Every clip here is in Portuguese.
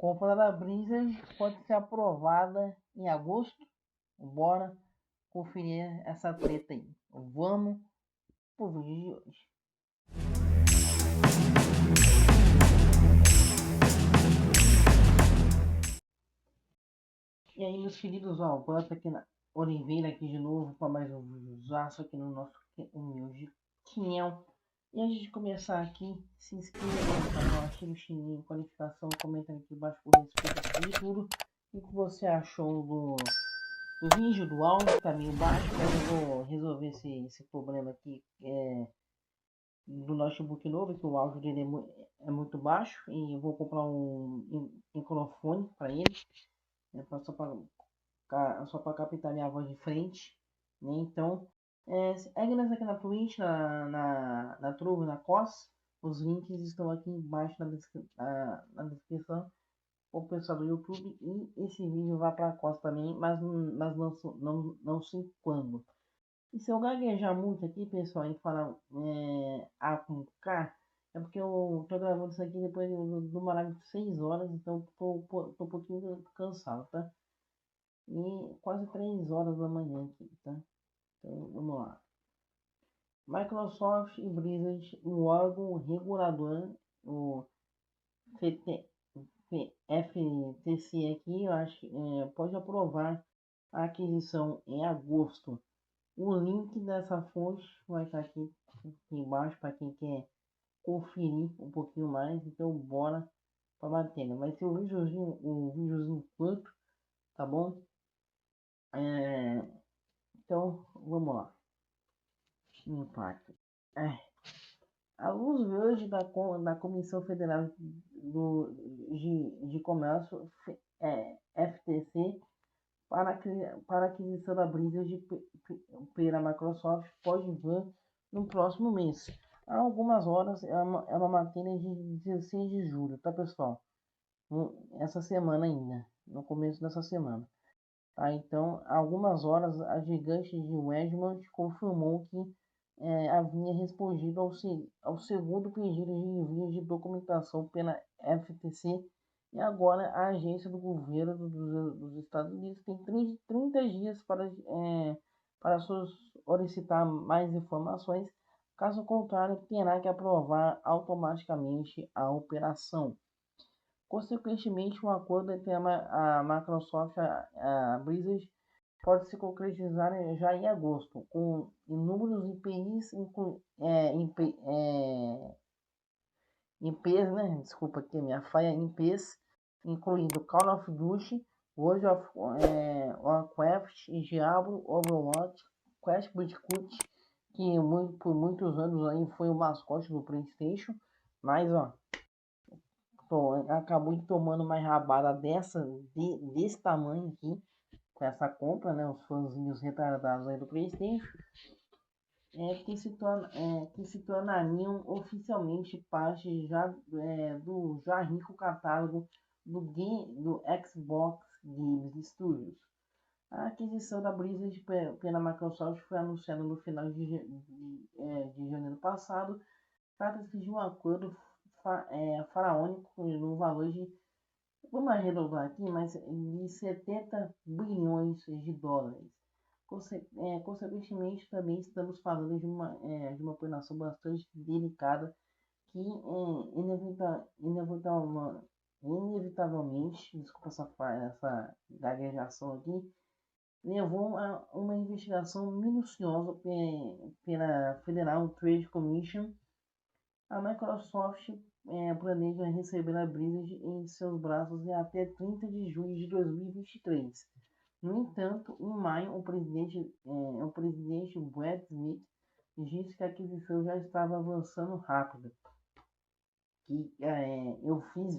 Compra da Blizzard pode ser aprovada em agosto. Bora conferir essa treta aí. Vamos pro vídeo de hoje. E aí, meus queridos, ó, bota aqui na Oliveira aqui de novo para mais um videozaço aqui no nosso humilde canal. E antes de começar aqui, se inscreva no canal, ative o sininho, qualificação, comenta aqui embaixo por respeito de tudo. O que você achou do vídeo, do áudio, tá meio baixo, mas eu vou resolver esse problema aqui do notebook novo, que o áudio dele é muito baixo, e eu vou comprar um microfone para ele, só para captar minha voz de frente, né? Então, segue nós aqui na Twitch, na Trovo, na COS. Os links estão aqui embaixo na descrição. O pessoal do YouTube, e esse vídeo vai para a COS também, mas não sei quando. E se eu gaguejar muito aqui, pessoal, e falar A com K, é porque eu tô gravando isso aqui depois de uma live de 6 horas, então tô um pouquinho cansado, tá? E quase 3 horas da manhã aqui, tá? Então vamos lá. Microsoft e Blizzard, o órgão regulador, o FTC aqui, eu acho, pode aprovar a aquisição em agosto. O link dessa fonte vai estar aqui embaixo para quem quer conferir um pouquinho mais. Então bora para a matéria. Vai ser um videozinho curto, tá bom? Então vamos lá. Impacto. A luz verde da Comissão Federal de Comércio, FTC, para a aquisição da Blizzard pela Microsoft pode vir no próximo mês. Há algumas horas, é uma matéria de 16 de julho, tá, pessoal? Essa semana ainda, no começo dessa semana. Tá, então, há algumas horas, a gigante de Westmont confirmou que havia respondido ao segundo pedido de envio de documentação pela FTC, e agora a agência do governo dos Estados Unidos tem 30 dias para solicitar mais informações. Caso contrário, terá que aprovar automaticamente a operação. Consequentemente, um acordo entre a Microsoft e a Blizzard pode se concretizar já em agosto, com inúmeros IPs, né? Desculpa aqui a minha falha, IPs, incluindo Call of Duty, World of Warcraft, Diablo, Overwatch, Crash Bandicoot, que por muitos anos aí foi o mascote do PlayStation, mas ó, acabou tomando uma rabada desse tamanho aqui, com essa compra, né? Os fãzinhos retardados aí do PlayStation, que se tornariam oficialmente parte do já rico catálogo do Xbox Games Studios. A aquisição da Blizzard pela Microsoft foi anunciada no final de janeiro passado. Trata-se de um acordo faraônico no valor de, vamos arredondar aqui, mas de 70 bilhões de dólares. Consequentemente, também estamos falando de uma operação bastante delicada que inevitavelmente, desculpa essa gaguejação aqui, levou a uma investigação minuciosa pela Federal Trade Commission. A Microsoft planeja receber a Blizzard em seus braços até 30 de junho de 2023. No entanto, em maio, o presidente Brad Smith disse que a aquisição já estava avançando rápido. Eu fiz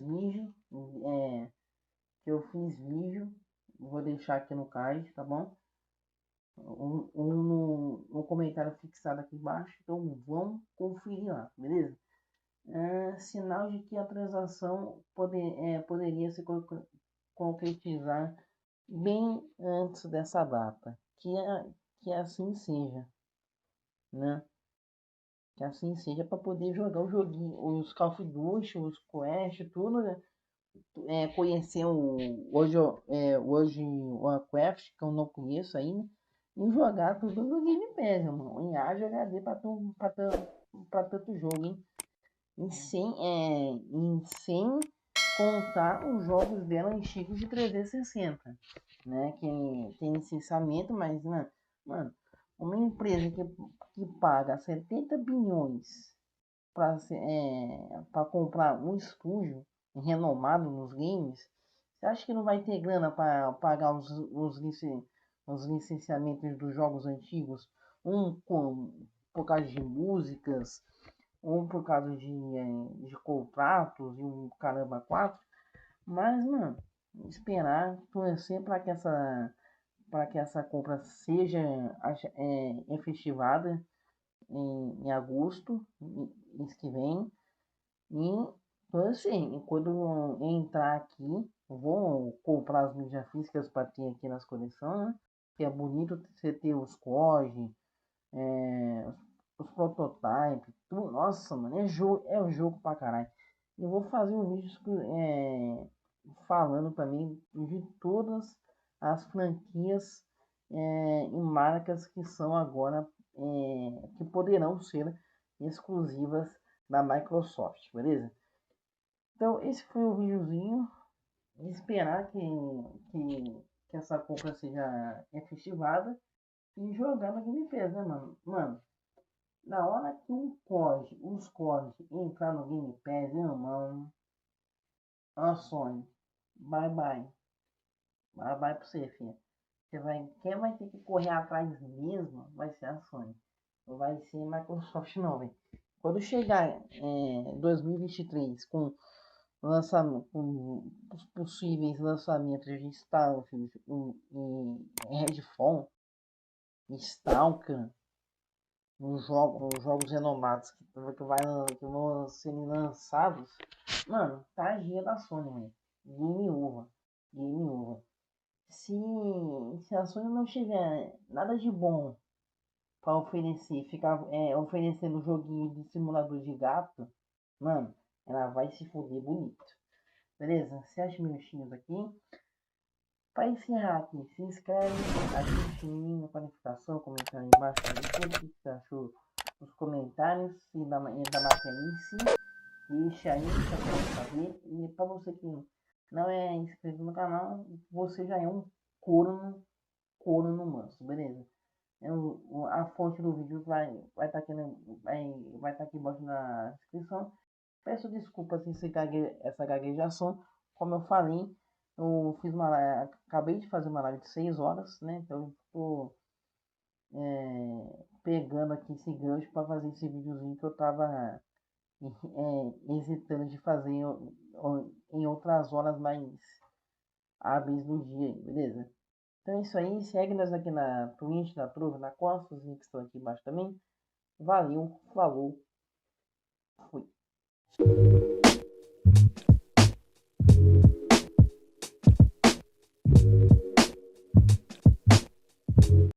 vídeo, vou deixar aqui no card, tá bom? No comentário fixado aqui embaixo, então vamos conferir lá, beleza? Sinal de que a transação poderia se concretizar bem antes dessa data. Que assim seja, né? Que assim seja para poder jogar o joguinho, os Call of Duty, os Quest, tudo, né? conhecer o hoje o Warcraft, que eu não conheço ainda, e jogar tudo no Game Pass, irmão. Em Haja HD pra tanto jogo, hein? Em sem contar os jogos dela antigos de 360, né? Que tem licenciamento, mas, né, mano, uma empresa que paga 70 bilhões para comprar um estúdio renomado nos games, você acha que não vai ter grana para pagar os licenciamentos dos jogos antigos? Por causa de músicas, um por causa de contratos e um caramba quatro. Mas, mano, esperar, torcer para que essa compra seja efetivada em agosto, mês que vem. E, então, assim, quando eu entrar aqui, eu vou comprar as mídias físicas para ter aqui nas coleções, né? Que é bonito você ter os COG, é, os prototypes, tudo. Nossa, mano, é um jogo pra caralho. Eu vou fazer um vídeo falando também de todas as franquias e marcas que são agora, que poderão ser exclusivas da Microsoft, beleza? Então, esse foi o videozinho. Esperar que essa compra seja efetivada e jogar no Game Pass, né, mano? Mano, na hora que os COD entrar no Game Pass, irmão, ó, Sony, bye bye. Bye bye pra você, filha. Quem vai ter que correr atrás mesmo vai ser a Sony. Não vai ser a Microsoft, não, velho. Quando chegar em 2023 com os possíveis lançamentos de Starfield em Redfall, Stalker, os jogos renomados que vão ser lançados, mano, tá a dia da Sony, mano. Game over. Game over. Se, se a Sony não tiver nada de bom para oferecer, ficar oferecendo joguinho de simulador de gato, mano, ela vai se foder bonito. Beleza? 7 minutinhos aqui. Para encerrar aqui, se inscreve, ativa o sininho para notificação, comentando aí embaixo tudo o que você achou nos comentários e da matéria em si. Deixa aí para eu saber. E para você que não é inscrito no canal, você já é um corno manso, beleza? A fonte do vídeo vai estar aqui, vai tá aqui embaixo na descrição. Peço desculpas se essa gaguejação, como eu falei. Eu acabei de fazer uma live de 6 horas, né? Então eu tô pegando aqui esse gancho para fazer esse videozinho que eu tava hesitando de fazer em outras horas mais hábeis do dia, beleza? Então é isso aí, segue nós aqui na Twitch, na Truva, na Costa, os links estão aqui embaixo também. Valeu, falou, fui.